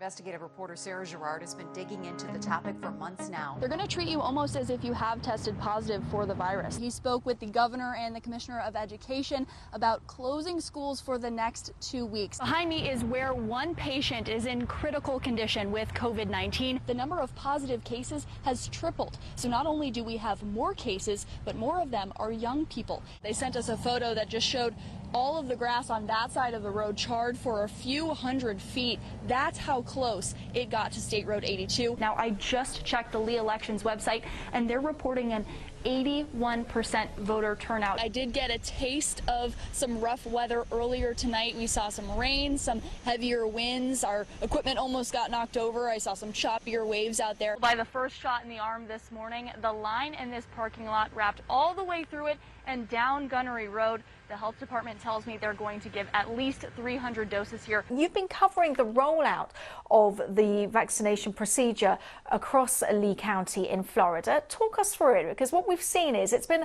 Investigative reporter Sara Girard has been digging into the topic for months now. They're going to treat you almost as if you have tested positive for the virus. He spoke with the governor and the commissioner of education about closing schools for the next 2 weeks. Behind me is where one patient is in critical condition with COVID-19. The number of positive cases has tripled. So not only do we have more cases, but more of them are young people. They sent us a photo that just showed all of the grass on that side of the road charred for a few hundred feet. That's how close it got to State Road 82. Now, I just checked the Lee Elections website, and they're reporting an 81% voter turnout. I did get a taste of some rough weather earlier tonight. We saw some rain, some heavier winds. Our equipment almost got knocked over. I saw some choppier waves out there. By the first shot in the arm this morning, the line in this parking lot wrapped all the way through it and down Gunnery Road. The health department tells me they're going to give at least 300 doses here. You've been covering the rollout of the vaccination procedure across Lee County in Florida. Talk us through it, because what we've seen is it's been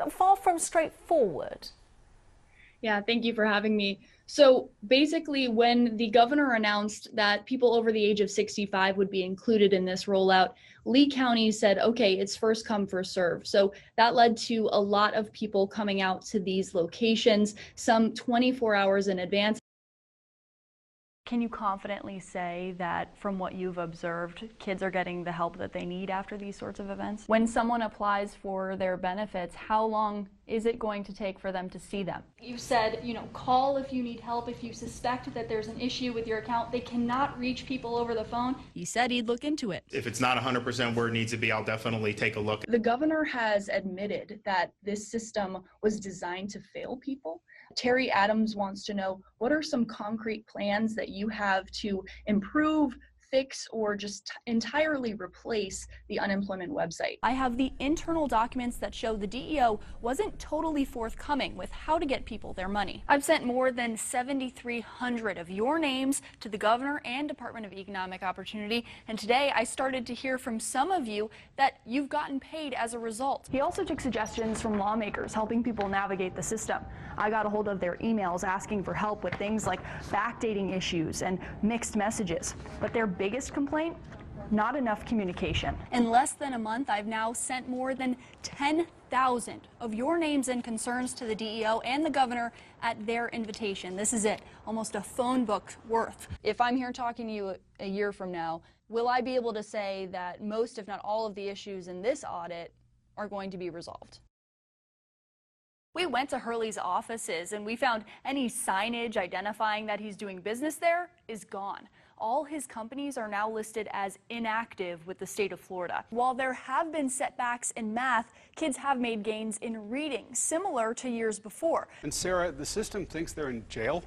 far from straightforward. Yeah, thank you for having me. So basically, when the governor announced that people over the age of 65 would be included in this rollout, Lee County said, okay, it's first come, first serve. So that led to a lot of people coming out to these locations, some 24 hours in advance. Can you confidently say that from what you've observed, kids are getting the help that they need after these sorts of events? When someone applies for their benefits, how long is it going to take for them to see them? You said, call if you need help, if you suspect that there's an issue with your account. They cannot reach people over the phone. He said he'd look into it. If it's not 100% where it needs to be, I'll definitely take a look. The governor has admitted that this system was designed to fail people. Terry Adams wants to know, what are some concrete plans that you have to improve, fix, or just entirely replace the unemployment website? I have the internal documents that show the DEO wasn't totally forthcoming with how to get people their money. I've sent more than 7,300 of your names to the governor and Department of Economic Opportunity, and today I started to hear from some of you that you've gotten paid as a result. He also took suggestions from lawmakers helping people navigate the system. I got a hold of their emails asking for help with things like backdating issues and mixed messages, but their biggest complaint? Not enough communication. In less than a month, I've now sent more than 10,000 of your names and concerns to the DEO and the governor at their invitation. This is it, almost a phone book worth. If I'm here talking to you a year from now, will I be able to say that most, if not all, of the issues in this audit are going to be resolved? We went to Hurley's offices and we found any signage identifying that he's doing business there is gone. All his companies are now listed as inactive with the state of Florida. While there have been setbacks in math, kids have made gains in reading, similar to years before. And Sarah, the system thinks they're in jail?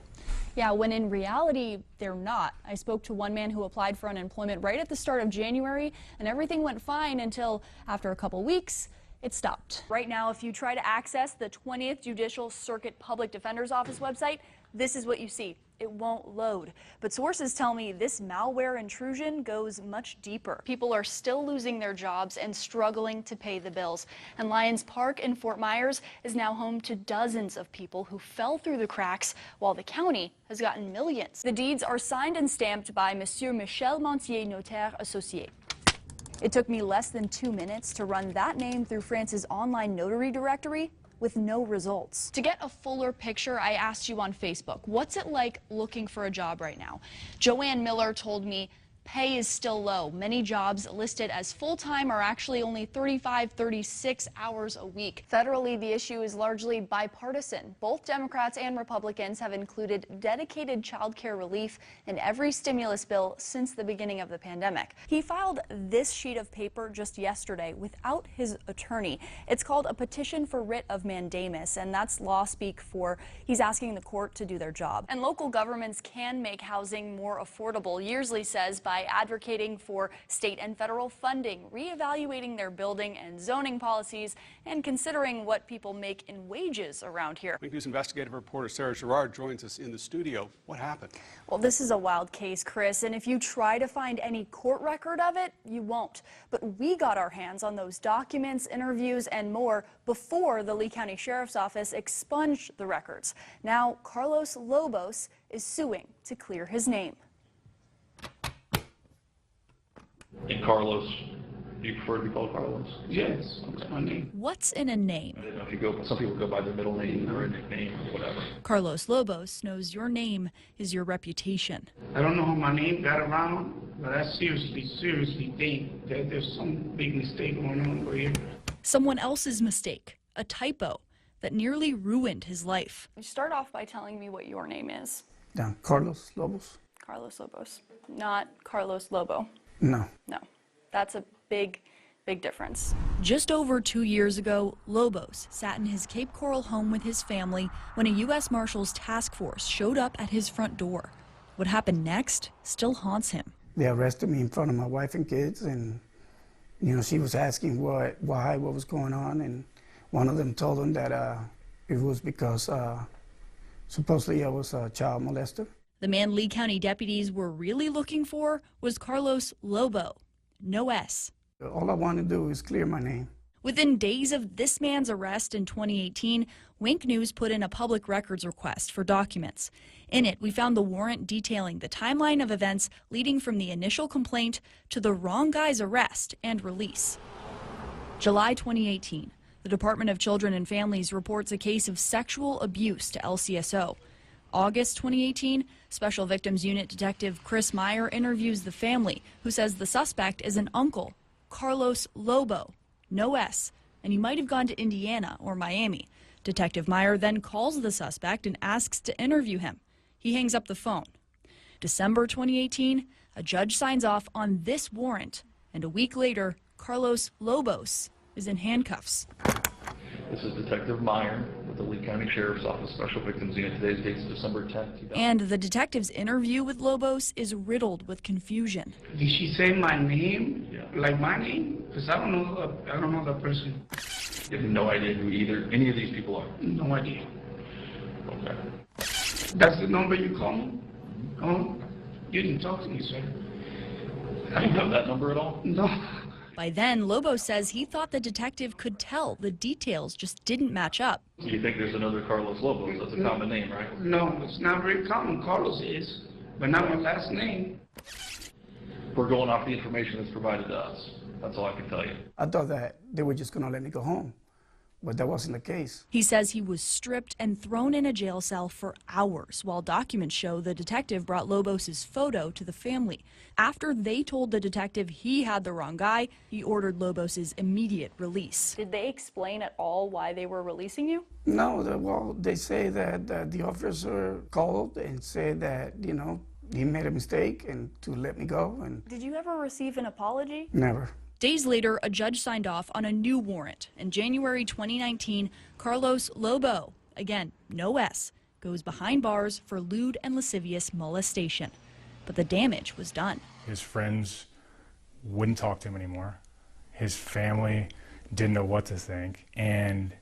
Yeah, when in reality, they're not. I spoke to one man who applied for unemployment right at the start of January, and everything went fine until after a couple weeks, it stopped. Right now, if you try to access the 20th Judicial Circuit Public Defender's Office website, this is what you see. It won't load. But sources tell me this malware intrusion goes much deeper. People are still losing their jobs and struggling to pay the bills. And Lions Park in Fort Myers is now home to dozens of people who fell through the cracks, while the county has gotten millions. The deeds are signed and stamped by Monsieur Michel Montier, Notaire Associé. It took me less than 2 minutes to run that name through France's online notary directory with no results. To get a fuller picture, I asked you on Facebook, what's it like looking for a job right now? Joanne Miller told me pay is still low. Many jobs listed as full-time are actually only 35, 36 hours a week. Federally, the issue is largely bipartisan. Both Democrats and Republicans have included dedicated child care relief in every stimulus bill since the beginning of the pandemic. He filed this sheet of paper just yesterday without his attorney. It's called a petition for writ of mandamus, and that's law speak for he's asking the court to do their job. And local governments can make housing more affordable, Yearsley says, by advocating for state and federal funding, reevaluating their building and zoning policies, and considering what people make in wages around here. Wink News investigative reporter Sara Girard joins us in the studio. What happened? Well, this is a wild case, Chris, and if you try to find any court record of it, you won't. But we got our hands on those documents, interviews, and more before the Lee County Sheriff's Office expunged the records. Now, Carlos Lobos is suing to clear his name. Carlos. Do you prefer to be called Carlos? Yes, that's my name. What's in a name? I didn't know if you go, some people go by their middle name or a nickname or whatever. Carlos Lobos knows your name is your reputation. I don't know how my name got around, but I seriously think that there's some big mistake going on over here. Someone else's mistake, a typo that nearly ruined his life. You start off by telling me what your name is. Yeah, Carlos Lobos. Carlos Lobos, not Carlos Lobo. No. No, that's a big difference. Just over 2 years ago, Lobos sat in his Cape Coral home with his family when a U.S. Marshals task force showed up at his front door. What happened next still haunts him. They arrested me in front of my wife and kids, and she was asking what was going on, and one of them told them that it was because supposedly I was a child molester. The man Lee County deputies were really looking for was Carlos Lobo, no S. All I want to do is clear my name. Within days of this man's arrest in 2018, Wink News put in a public records request for documents. In it, we found the warrant detailing the timeline of events leading from the initial complaint to the wrong guy's arrest and release. July 2018, the Department of Children and Families reports a case of sexual abuse to LCSO. August 2018, Special Victims Unit Detective Chris Meyer interviews the family, who says the suspect is an uncle, Carlos Lobo, no S, and he might have gone to Indiana or Miami. Detective Meyer then calls the suspect and asks to interview him. He hangs up the phone. December 2018, a judge signs off on this warrant, and a week later, Carlos Lobos is in handcuffs. This is Detective Meyer with the Lee County Sheriff's Office Special Victims Unit. Today's date is December 10th. And the detective's interview with Lobos is riddled with confusion. Did she say my name? Yeah. Like my name? Because I don't know the person. You have no idea who any of these people are? No idea. Okay. That's the number you call me? Oh, you didn't talk to me, sir. Do you have that number at all? No. By then, Lobos says he thought the detective could tell the details just didn't match up. So you think there's another Carlos Lobos? That's a common name, right? No, it's not very common. Carlos is, but not my last name. We're going off the information that's provided to us. That's all I can tell you. I thought that they were just going to let me go home, but that wasn't the case. He says he was stripped and thrown in a jail cell for hours, while documents show the detective brought Lobos' photo to the family. After they told the detective he had the wrong guy, he ordered Lobos' immediate release. Did they explain at all why they were releasing you? No, they say that the officer called and said that, he made a mistake and to let me go. And Did you ever receive an apology? never. Days later, a judge signed off on a new warrant. In January 2019, Carlos Lobo, again, no S, goes behind bars for lewd and lascivious molestation. But the damage was done. His friends wouldn't talk to him anymore. His family didn't know what to think, and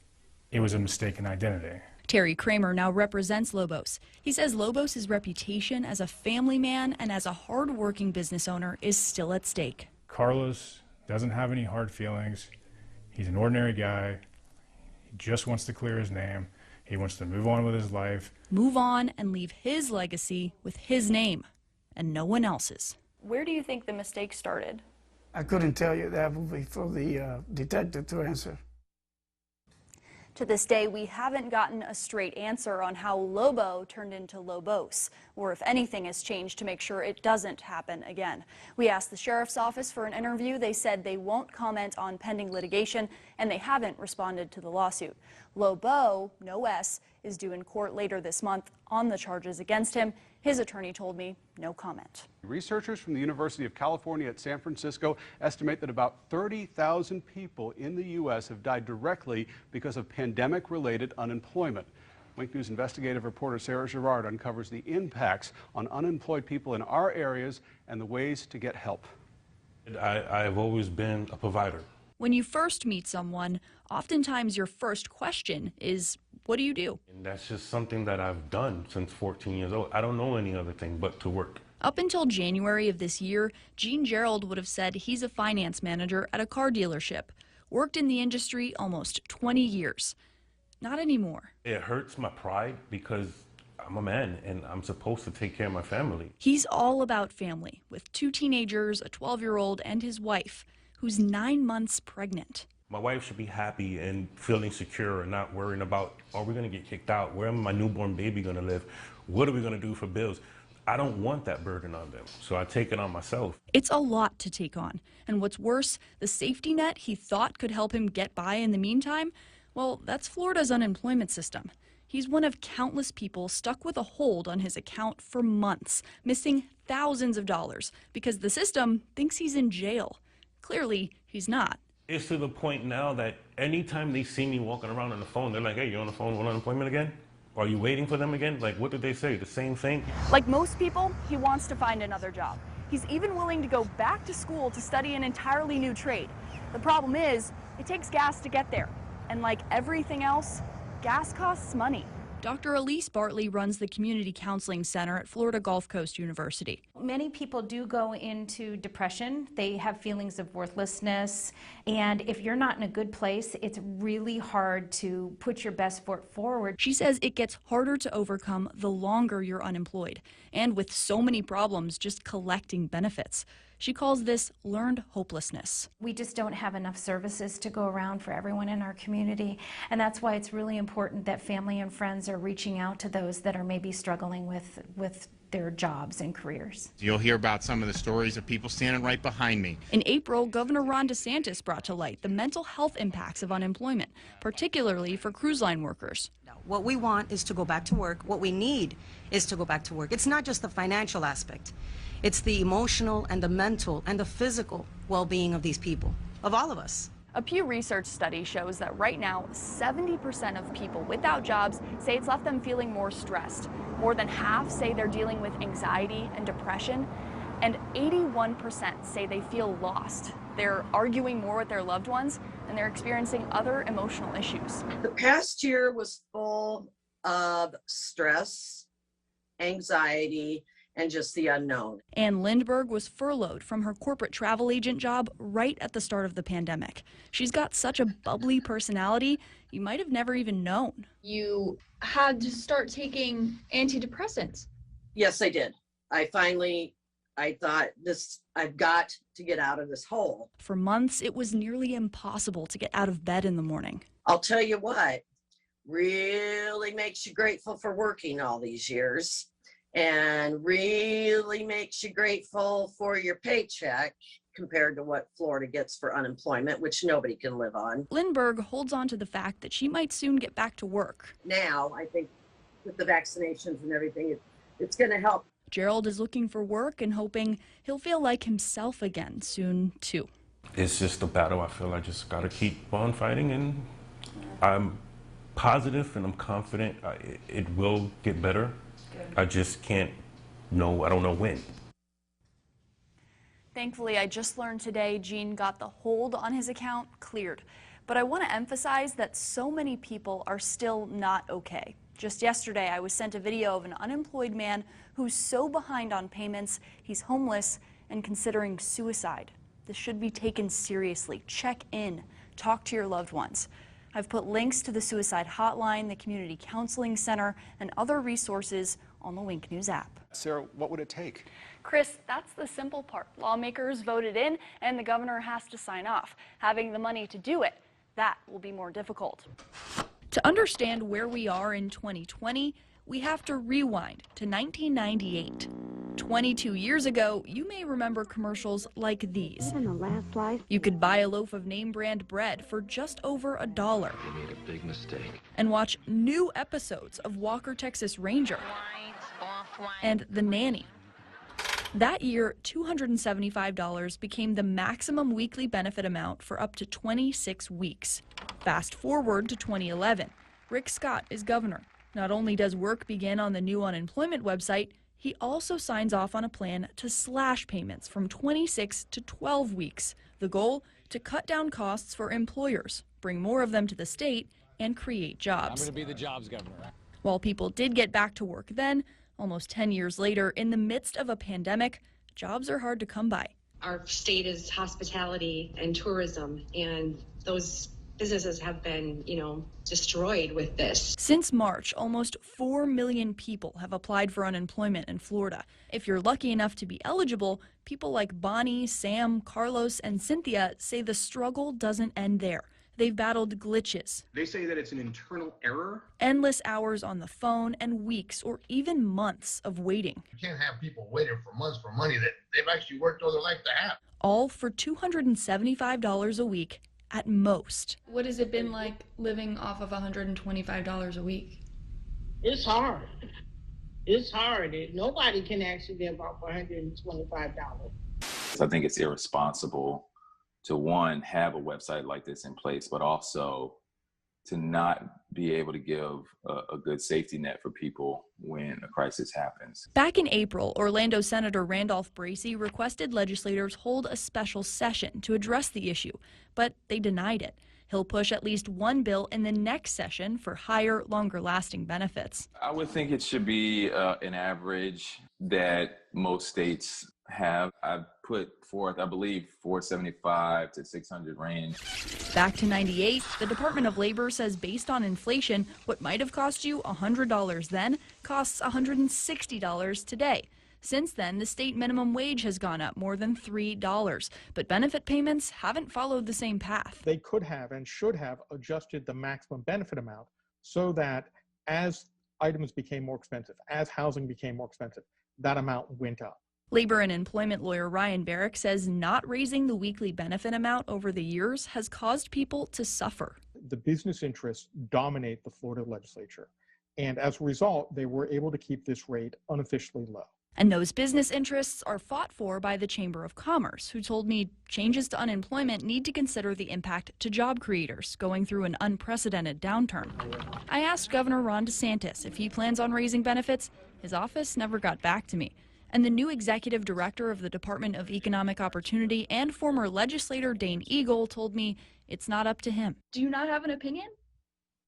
it was a mistaken identity. Terry Kramer now represents Lobos. He says Lobos' reputation as a family man and as a hard-working business owner is still at stake. Carlos doesn't have any hard feelings. He's an ordinary guy. He just wants to clear his name. He wants to move on with his life. Move on and leave his legacy with his name and no one else's. Where do you think the mistake started? I couldn't tell you. That would be for the detective to answer. To this day, we haven't gotten a straight answer on how Lobo turned into Lobos, or if anything has changed to make sure it doesn't happen again. We asked the sheriff's office for an interview. They said they won't comment on pending litigation, and they haven't responded to the lawsuit. Lobo, no S, is due in court later this month on the charges against him. His attorney told me no comment. Researchers from the University of California at San Francisco estimate that about 30,000 people in the U.S. have died directly because of pandemic-related unemployment. Wink News investigative reporter Sara Girard uncovers the impacts on unemployed people in our areas and the ways to get help. I've always been a provider. When you first meet someone, oftentimes your first question is, what do you do? And that's just something that I've done since 14 years old. I don't know any other thing but to work. Up until January of this year, Gene Gerald would have said he's a finance manager at a car dealership. Worked in the industry almost 20 years. Not anymore. It hurts my pride because I'm a man and I'm supposed to take care of my family. He's all about family, with 2 teenagers, a 12-year-old, and his wife, who's 9 months pregnant. My wife should be happy and feeling secure and not worrying about, are we going to get kicked out? Where am my newborn baby going to live? What are we going to do for bills? I don't want that burden on them, so I take it on myself. It's a lot to take on. And what's worse, the safety net he thought could help him get by in the meantime, well, that's Florida's unemployment system. He's one of countless people stuck with a hold on his account for months, missing thousands of dollars because the system thinks he's in jail. Clearly, he's not. It's to the point now that anytime they see me walking around on the phone, they're like, hey, you're on the phone with unemployment again? Are you waiting for them again? Like, what did they say? The same thing? Like most people, he wants to find another job. He's even willing to go back to school to study an entirely new trade. The problem is, it takes gas to get there. And like everything else, gas costs money. Dr. Elise Bartley runs the Community Counseling Center at Florida Gulf Coast University. Many people do go into depression. They have feelings of worthlessness. And if you're not in a good place, it's really hard to put your best foot forward. She says it gets harder to overcome the longer you're unemployed, and with so many problems just collecting benefits. She calls this learned hopelessness. We just don't have enough services to go around for everyone in our community, and that's why it's really important that family and friends are reaching out to those that are maybe struggling with their jobs and careers. You'll hear about some of the stories of people standing right behind me. In April, Governor Ron DeSantis brought to light the mental health impacts of unemployment, particularly for cruise line workers. What we want is to go back to work. What we need is to go back to work. It's not just the financial aspect. It's the emotional and the mental and the physical well-being of these people, of all of us. A Pew Research study shows that right now, 70% of people without jobs say it's left them feeling more stressed. More than half say they're dealing with anxiety and depression, and 81% say they feel lost. They're arguing more with their loved ones, and they're experiencing other emotional issues. The past year was full of stress, anxiety, and just the unknown. Ann Lindberg was furloughed from her corporate travel agent job right at the start of the pandemic. She's got such a bubbly personality, you might have never even known. You had to start taking antidepressants. Yes, I did. I thought I've got to get out of this hole. For months, it was nearly impossible to get out of bed in the morning. I'll tell you what, really makes you grateful for working all these years, and really makes you grateful for your paycheck compared to what Florida gets for unemployment, which nobody can live on. Lindberg holds on to the fact that she might soon get back to work. Now, I think with the vaccinations and everything, it's going to help. Gerald is looking for work and hoping he'll feel like himself again soon, too. It's just a battle. I feel I just got to keep on fighting, and I'm positive and I'm confident it will get better. I just can't know, I don't know when. Thankfully, I just learned today Gene got the hold on his account cleared. But I want to emphasize that so many people are still not okay. Just yesterday, I was sent a video of an unemployed man who's so behind on payments, he's homeless and considering suicide. This should be taken seriously. Check in. Talk to your loved ones. I've put links to the suicide hotline, the community counseling center, and other resources on the Wink News app. Sarah, what would it take? Chris, that's the simple part. Lawmakers voted in, and the governor has to sign off. Having the money to do it, that will be more difficult. To understand where we are in 2020, we have to rewind to 1998. 22 years ago, you may remember commercials like these. You could buy a loaf of name brand bread for just over $1. You made a big mistake. And watch new episodes of Walker, Texas Ranger and The Nanny. That year, $275 became the maximum weekly benefit amount for up to 26 weeks. Fast forward to 2011. Rick Scott is governor. Not only does work begin on the new unemployment website, he also signs off on a plan to slash payments from 26 to 12 weeks. The goal? To cut down costs for employers, bring more of them to the state, and create jobs. I'm going to be the jobs governor. While people did get back to work then, almost 10 years later, in the midst of a pandemic, jobs are hard to come by. Our state is hospitality and tourism, and those businesses have been, destroyed with this. Since March, almost 4 million people have applied for unemployment in Florida. If you're lucky enough to be eligible, people like Bonnie, Sam, Carlos, and Cynthia say the struggle doesn't end there. They've battled glitches. They say that it's an internal error. Endless hours on the phone and weeks or even months of waiting. You can't have people waiting for months for money that they've actually worked all their life to have. All for $275 a week at most. What has it been like living off of $125 a week? It's hard. It's hard. Nobody can actually live off $125. I think it's irresponsible to, one, have a website like this in place, but also to not be able to give a good safety net for people when a crisis happens. Back in April, Orlando Senator Randolph Bracey requested legislators hold a special session to address the issue, but they denied it. He'll push at least one bill in the next session for higher, longer-lasting benefits. I would think it should be an average that most states have. I've put forth, I believe, 475 to 600 range. Back to 98, the Department of Labor says based on inflation, what might have cost you $100 then costs $160 today. Since then, the state minimum wage has gone up more than $3, but benefit payments haven't followed the same path. They could have and should have adjusted the maximum benefit amount so that as items became more expensive, as housing became more expensive, that amount went up. Labor and employment lawyer Ryan Barrick says not raising the weekly benefit amount over the years has caused people to suffer. The business interests dominate the Florida legislature, and as a result, they were able to keep this rate unofficially low. And those business interests are fought for by the Chamber of Commerce, who told me changes to unemployment need to consider the impact to job creators going through an unprecedented downturn. I asked Governor Ron DeSantis if he plans on raising benefits. His office never got back to me. And the new executive director of the Department of Economic Opportunity and former legislator Dane Eagle told me it's not up to him. Do you not have an opinion?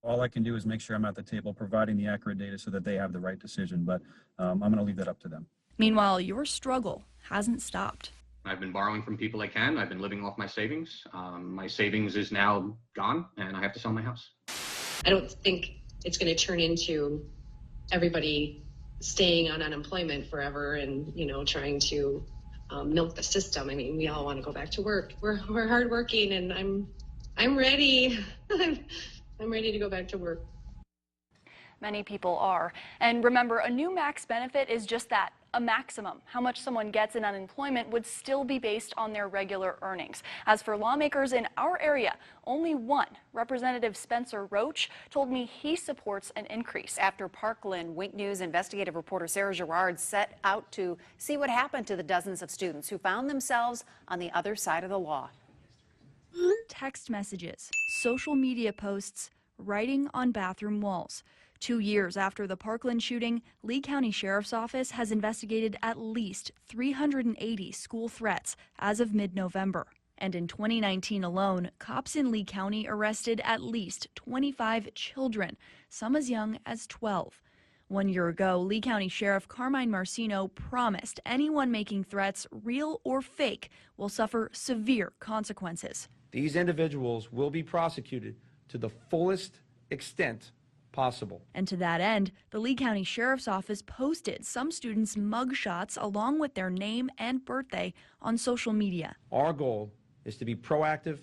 All I can do is make sure I'm at the table providing the accurate data so that they have the right decision, but I'm going to leave that up to them. Meanwhile, your struggle hasn't stopped. I've been borrowing from people I can. I've been living off my savings. My savings is now gone, and I have to sell my house. I don't think it's going to turn into everybody staying on unemployment forever and, trying to milk the system. I mean, we all want to go back to work. We're hardworking, and I'm ready. I'm ready to go back to work. Many people are. And remember, a new max benefit is just that, a maximum. How much someone gets in unemployment would still be based on their regular earnings. As for lawmakers in our area, only one, Representative Spencer Roach, told me he supports an increase. After Parkland, Wink News investigative reporter Sara Girard set out to see what happened to the dozens of students who found themselves on the other side of the law. Text messages, social media posts, writing on bathroom walls. 2 years after the Parkland shooting, Lee County Sheriff's Office has investigated at least 380 school threats as of mid-November. And in 2019 alone, cops in Lee County arrested at least 25 children, some as young as 12. 1 year ago, Lee County Sheriff Carmine Marcino promised anyone making threats, real or fake, will suffer severe consequences. These individuals will be prosecuted to the fullest extent possible. And to that end, the Lee County Sheriff's Office posted some students' mugshots along with their name and birthday on social media. Our goal is to be proactive,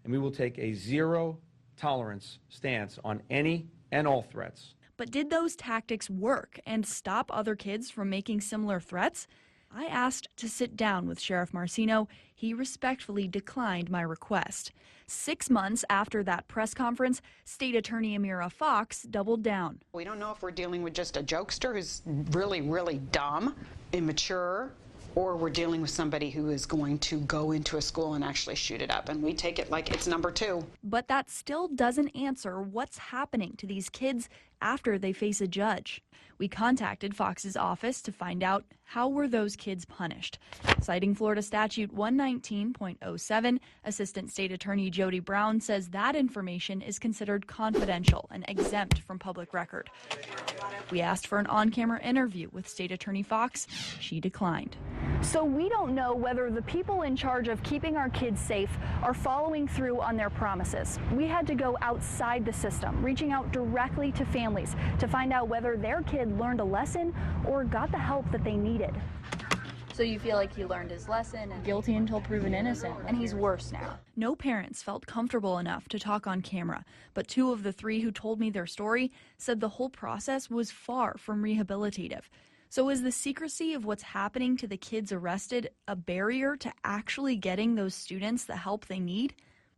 and we will take a zero-tolerance stance on any and all threats. But did those tactics work and stop other kids from making similar threats? I asked to sit down with Sheriff Marcino. He respectfully declined my request. 6 months after that press conference, State Attorney Amira Fox doubled down. We don't know if we're dealing with just a jokester who's really, really dumb, immature, or we're dealing with somebody who is going to go into a school and actually shoot it up. And we take it like it's number 2. But that still doesn't answer what's happening to these kids after they face a judge. We contacted Fox's office to find out how were those kids punished. Citing Florida Statute 119.07, Assistant State Attorney Jody Brown says that information is considered confidential and exempt from public record. We asked for an on-camera interview with State Attorney Fox. She declined. So we don't know whether the people in charge of keeping our kids safe are following through on their promises. We had to go outside the system, reaching out directly to families to find out whether their kid learned a lesson or got the help that they needed. So you feel like he learned his lesson and guilty until proven innocent, and he's worse now. No parents felt comfortable enough to talk on camera, but 2 of the 3 who told me their story said the whole process was far from rehabilitative. So is the secrecy of what's happening to the kids arrested a barrier to actually getting those students the help they need?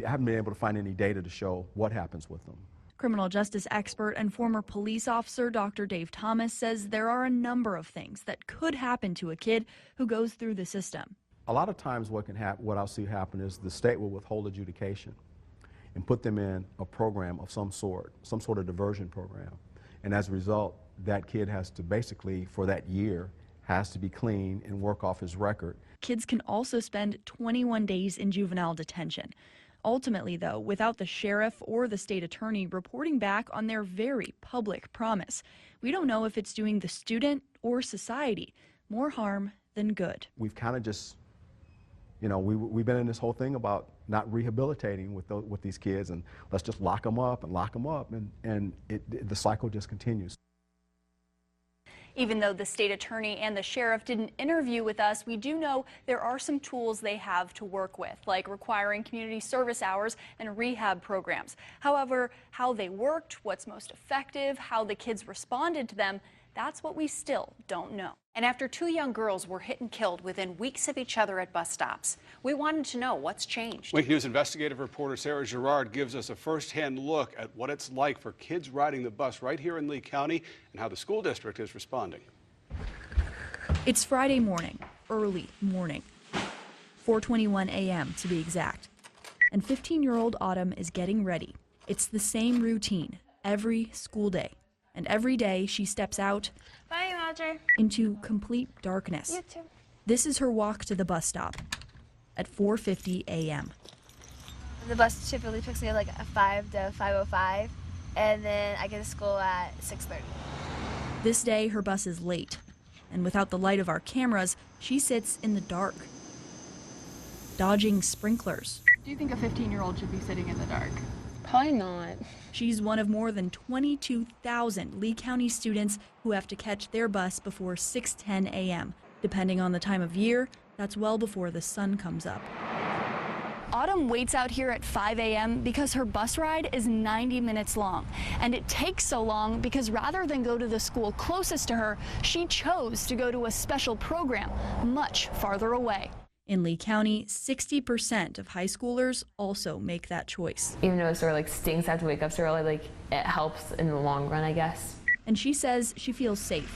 I haven't been able to find any data to show what happens with them. Criminal justice expert and former police officer Dr. Dave Thomas says there are a number of things that could happen to a kid who goes through the system. A lot of times what I'll see happen is the state will withhold adjudication and put them in a program of some sort of diversion program. And as a result, that kid has to basically, for that year, has to be clean and work off his record. Kids can also spend 21 days in juvenile detention. Ultimately, though, without the sheriff or the state attorney reporting back on their very public promise, we don't know if it's doing the student or society more harm than good. We've kind of just, we've been in this whole thing about not rehabilitating with these kids, and let's just lock them up, and the cycle just continues. Even though the state attorney and the sheriff didn't interview with us, we do know there are some tools they have to work with, like requiring community service hours and rehab programs. However, how they worked, what's most effective, how the kids responded to them, that's what we still don't know. And after 2 young girls were hit and killed within weeks of each other at bus stops, we wanted to know what's changed. Wink News investigative reporter Sara Girard gives us a first-hand look at what it's like for kids riding the bus right here in Lee County and how the school district is responding. It's Friday morning, early morning, 4:21 a.m. to be exact. And 15-year-old Autumn is getting ready. It's the same routine every school day. And every day she steps out into complete darkness. You too. This is her walk to the bus stop at 4:50 a.m. The bus typically picks me up like at 5 to 5:05, and then I get to school at 6:30. This day her bus is late, and without the light of our cameras, she sits in the dark, dodging sprinklers. Do you think a 15-year-old should be sitting in the dark? Probably not. She's one of more than 22,000 Lee County students who have to catch their bus before 6:10 a.m. Depending on the time of year, that's well before the sun comes up. Autumn waits out here at 5 a.m. because her bus ride is 90 minutes long. And it takes so long because rather than go to the school closest to her, she chose to go to a special program much farther away. In Lee County, 60% of high schoolers also make that choice. Even though it sort of stinks to have to wake up so early, it helps in the long run, I guess. And she says she feels safe,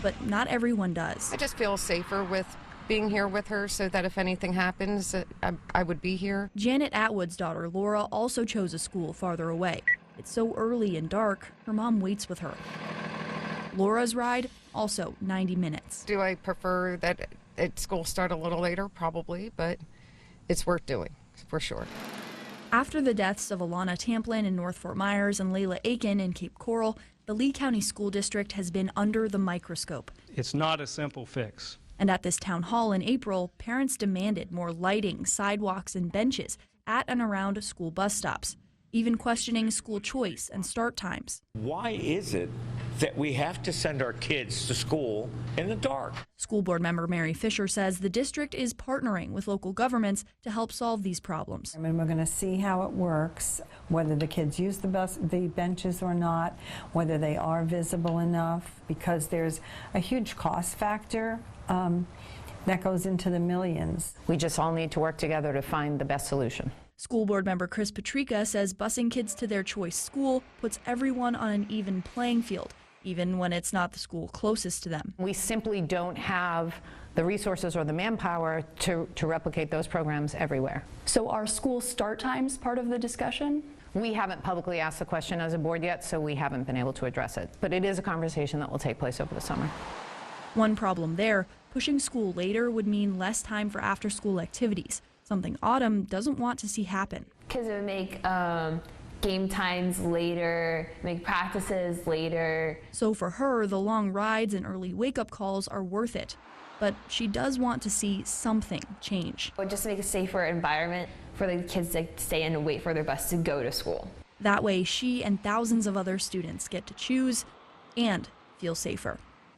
but not everyone does. I just feel safer with being here with her so that if anything happens, I would be here. Janet Atwood's daughter, Laura, also chose a school farther away. It's so early and dark, her mom waits with her. Laura's ride, also 90 minutes. Do I prefer that school start a little later? Probably, but it's worth doing, for sure. After the deaths of Alana Tamplin in North Fort Myers and Layla Aiken in Cape Coral, the Lee County School District has been under the microscope. It's not a simple fix. And at this town hall in April, parents demanded more lighting, sidewalks, and benches at and around school bus stops, even questioning school choice and start times. Why is it that we have to send our kids to school in the dark? School board member Mary Fisher says the district is partnering with local governments to help solve these problems. And we're going to see how it works, whether the kids use the benches or not, whether they are visible enough, because there's a huge cost factor that goes into the millions. We just all need to work together to find the best solution. School board member Chris Patrica says busing kids to their choice school puts everyone on an even playing field, even when it's not the school closest to them. We simply don't have the resources or the manpower to replicate those programs everywhere. So are school start times part of the discussion? We haven't publicly asked the question as a board yet, so we haven't been able to address it. But it is a conversation that will take place over the summer. One problem there, pushing school later would mean less time for after-school activities, something Autumn doesn't want to see happen. Because it would make game times later, make practices later. So for her, the long rides and early wake-up calls are worth it. But she does want to see something change. Just to make a safer environment for the kids to stay in and wait for their bus to go to school. That way, she and thousands of other students get to choose and feel safer.